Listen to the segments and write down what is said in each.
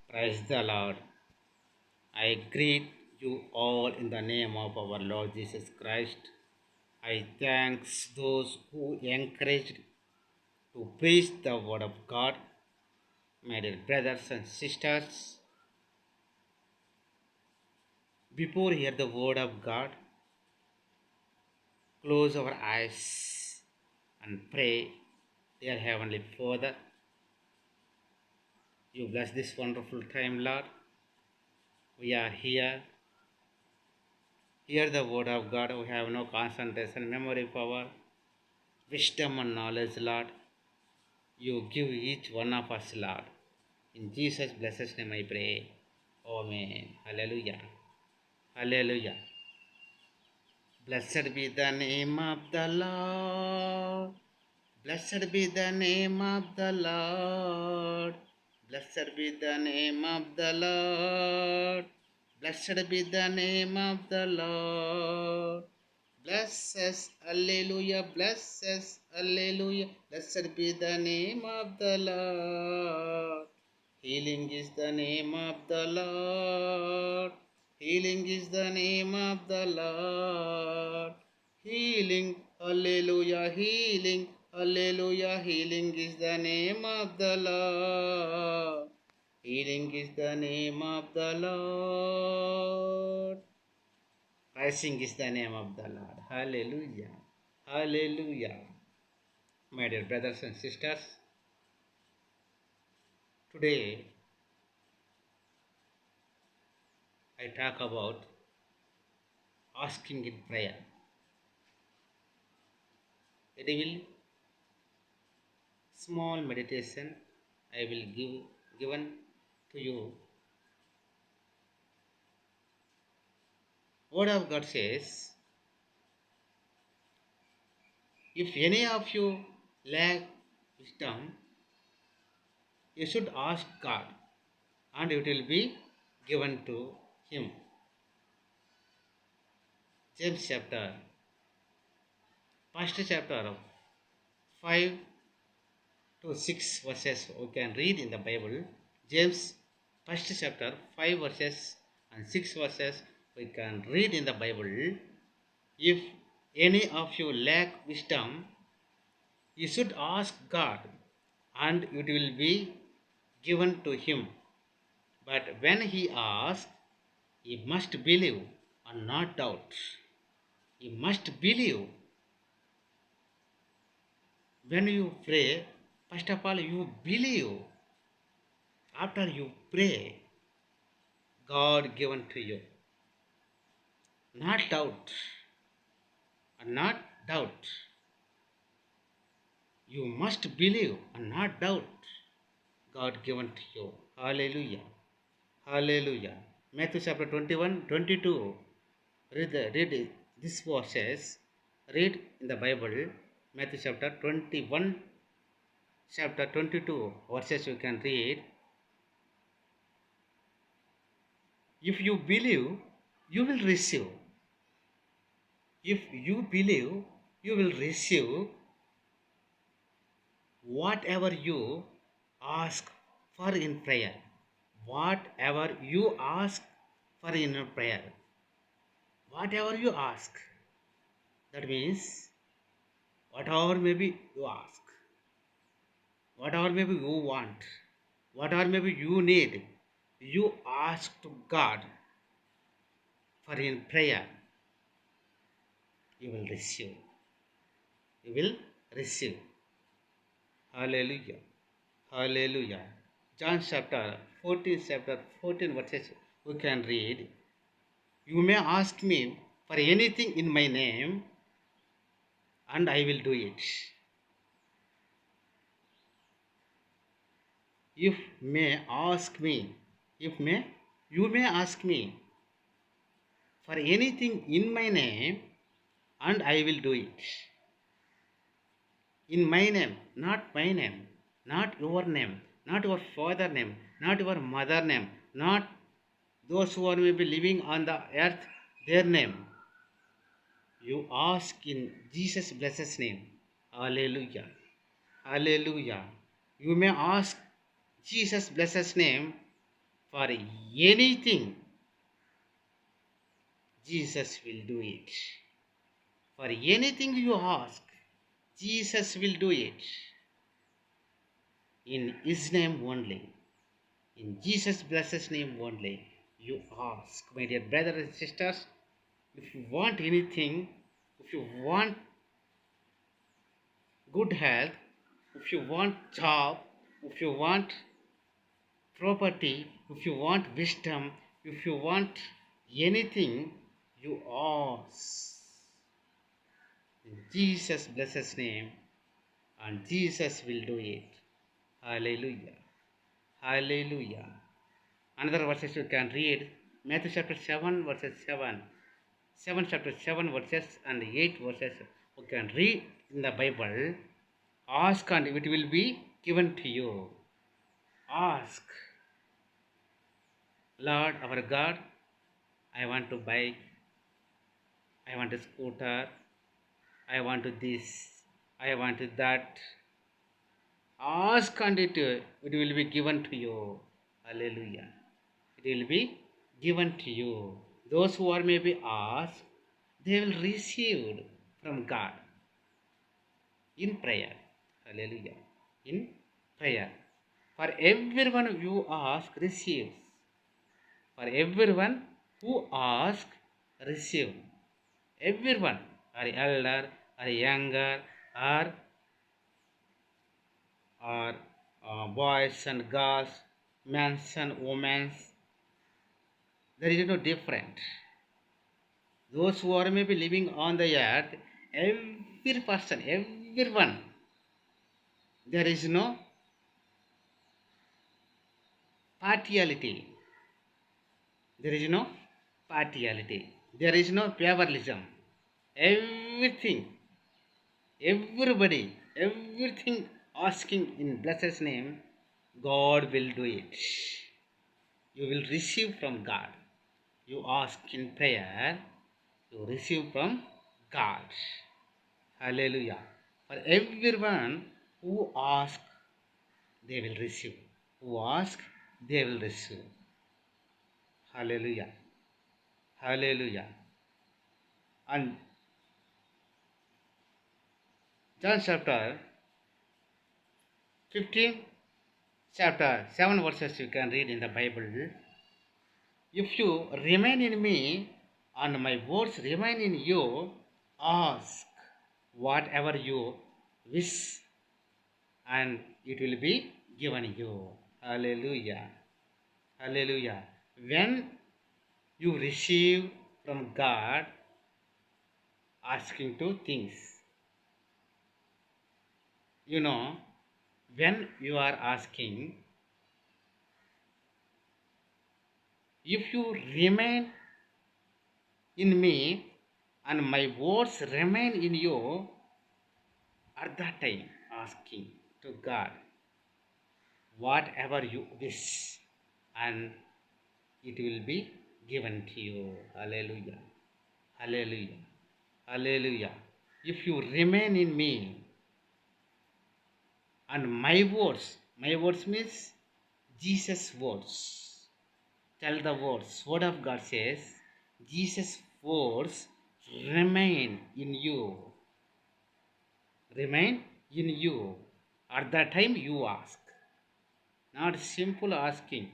Praise the Lord. I greet you all in the name of our Lord Jesus Christ. I thanks those who encouraged to preach the word of God. My dear brothers and sisters, before hear the word of God, close our eyes and pray. Dear Heavenly Father, you bless this wonderful time, Lord. We are here. Hear the word of God. We have no concentration, memory power, wisdom and knowledge, Lord. You give each one of us, Lord. In Jesus' blessed name I pray. Amen. Hallelujah. Hallelujah. Blessed be the name of the Lord. Blessed be the name of the Lord. Blessed be the name of the Lord. Blessed be the name of the Lord. Bless us, Alleluia, bless us, Alleluia. Blessed be the name of the Lord. Healing is the name of the Lord. Healing is the name of the Lord. Healing, Alleluia, healing, Alleluia, healing is the name of the Lord. Healing is the name of the Lord. Rising is the name of the Lord. Hallelujah. Hallelujah. My dear brothers and sisters, today I talk about asking in prayer. It will small meditation I will given to you. Word of God says, if any of you lack wisdom, you should ask God, and it will be given to him. James chapter, first chapter 5 to 6 verses we can read in the Bible. James first chapter 5 verses and 6 verses we can read in the Bible. If any of you lack wisdom, you should ask God, and it will be given to him. But when he asks, he must believe and not doubt. He must believe. When you pray, first of all, you believe. After you pray, God given to you. Not doubt. And not doubt. You must believe and not doubt. God given to you. Hallelujah. Hallelujah. Matthew chapter 21, 22. Read this verses. Read in the Bible. Matthew chapter 21, chapter 22 verses you can read. If you believe, you will receive. If you believe, you will receive whatever you ask for in prayer. Whatever you ask for in prayer. Whatever you ask. That means, whatever maybe you ask. Whatever maybe you want. Whatever maybe you need. You ask to God for in prayer. You will receive. You will receive. Hallelujah. Hallelujah. John chapter 14 verses we can read. You may ask me for anything in my name, and I will do it. You may ask me for anything in my name, and I will do it. In my name, not my name, not your name, not your father name, not your mother name, not those who are maybe living on the earth, their name. You ask in Jesus' blessed name. Hallelujah. Hallelujah. You may ask Jesus' blessed name For anything, Jesus will do it. For anything you ask, Jesus will do it. In His name only. In Jesus' blessed name only. You ask. My dear brothers and sisters, if you want anything, if you want good health, if you want job, if you want property, if you want wisdom, if you want anything, you ask. In Jesus' blessed name, and Jesus will do it. Hallelujah. Hallelujah. Another verses you can read Matthew chapter 7 verses 7. 7 chapter 7 verses and 8 verses you can read in the Bible. Ask and it will be given to you. Ask. Lord our God, I want to buy, I want a scooter, I want to this, I want to that. Ask and it will be given to you. Hallelujah. It will be given to you. Those who are maybe asked, they will receive from God in prayer. Hallelujah. In prayer. For everyone you ask, receives. For everyone who ask, receive. Everyone, or elder, or younger, or boys and girls, men and women, there is no different. Those who are maybe living on the earth, every person, everyone, there is no partiality. There is no partiality. There is no favoritism. Everything, everybody, everything asking in blessed name, God will do it. You will receive from God. You ask in prayer, you receive from God. Hallelujah. For everyone who ask, they will receive. Who ask, they will receive. Hallelujah. Hallelujah. And John chapter 15, chapter 7 verses you can read in the Bible. If you remain in me and my words remain in you, ask whatever you wish and it will be given you. Hallelujah. Hallelujah. When you receive from God, asking to things, you know, when you are asking, if you remain in me and my words remain in you, at that time asking to God whatever you wish and it will be given to you. Hallelujah. Hallelujah. Hallelujah. If you remain in me and my words means Jesus' words. Tell the words. Word of God says, Jesus' words remain in you. Remain in you. At that time you ask. Not simple asking.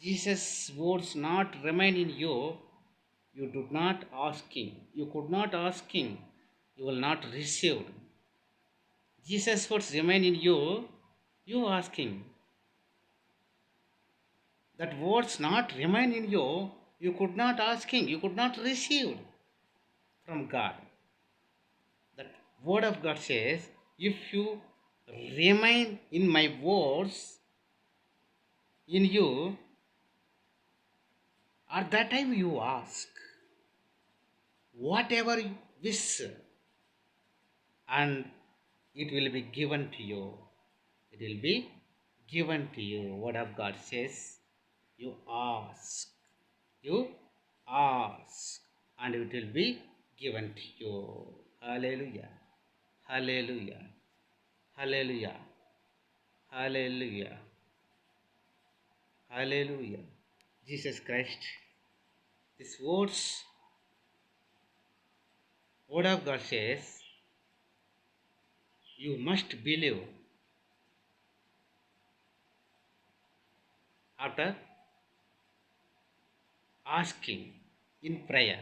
Jesus' words not remain in you. You do not asking. You could not asking. You will not receive. Jesus' words remain in you. You asking. That words not remain in you. You could not asking. You could not receive from God. That word of God says, if you remain in my words in you, at that time you ask whatever you wish and it will be given to you. It will be given to you. Word of God says, you ask. You ask and it will be given to you. Hallelujah. Hallelujah. Hallelujah. Hallelujah. Hallelujah. Jesus Christ. This word of God says, you must believe after asking in prayer.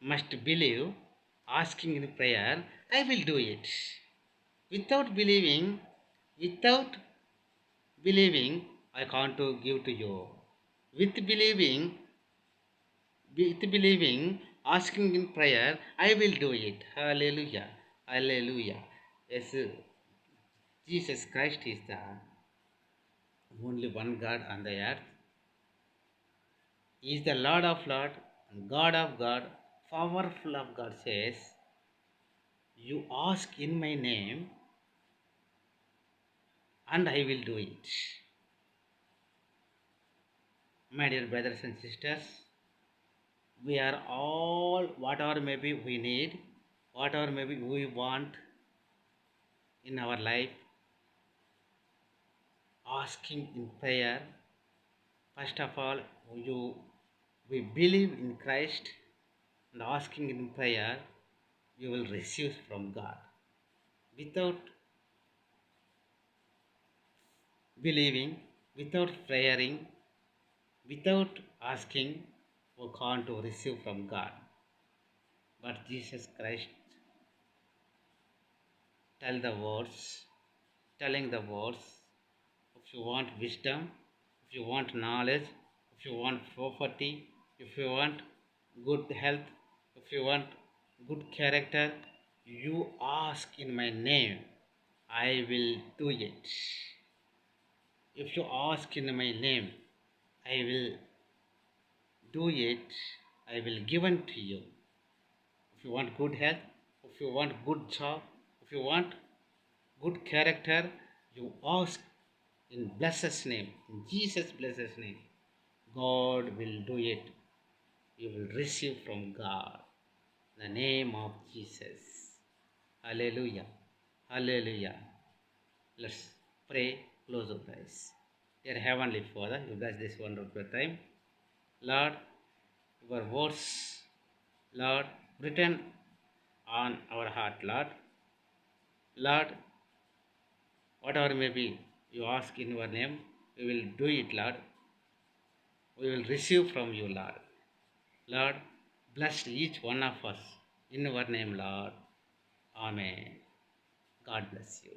Must believe, asking in prayer, I will do it. Without believing, I can't to give to you. With believing, asking in prayer, I will do it. Hallelujah. Hallelujah. Yes, Jesus Christ is the only one God on the earth. He is the Lord of Lords and God of God, powerful of God says, you ask in my name and I will do it. My dear brothers and sisters, we are all, whatever maybe we need, whatever maybe we want in our life, asking in prayer. First of all, we believe in Christ and asking in prayer, you will receive from God. Without believing, without praying, without asking, we can't receive from God. But Jesus Christ telling the words, if you want wisdom, if you want knowledge, if you want property, if you want good health, if you want good character, you ask in my name, I will do it. If you ask in my name, I will do it, I will give unto you. If you want good health, if you want good job, if you want good character, you ask in blessed name, in Jesus' blessed name. God will do it. You will receive from God. In the name of Jesus. Hallelujah. Hallelujah. Let's pray, close our eyes. Dear Heavenly Father, you bless this wonderful time. Lord, your words, Lord, written on our heart, Lord. Lord, whatever may be you ask in your name, we will do it, Lord. We will receive from you, Lord. Lord, bless each one of us in your name, Lord. Amen. God bless you.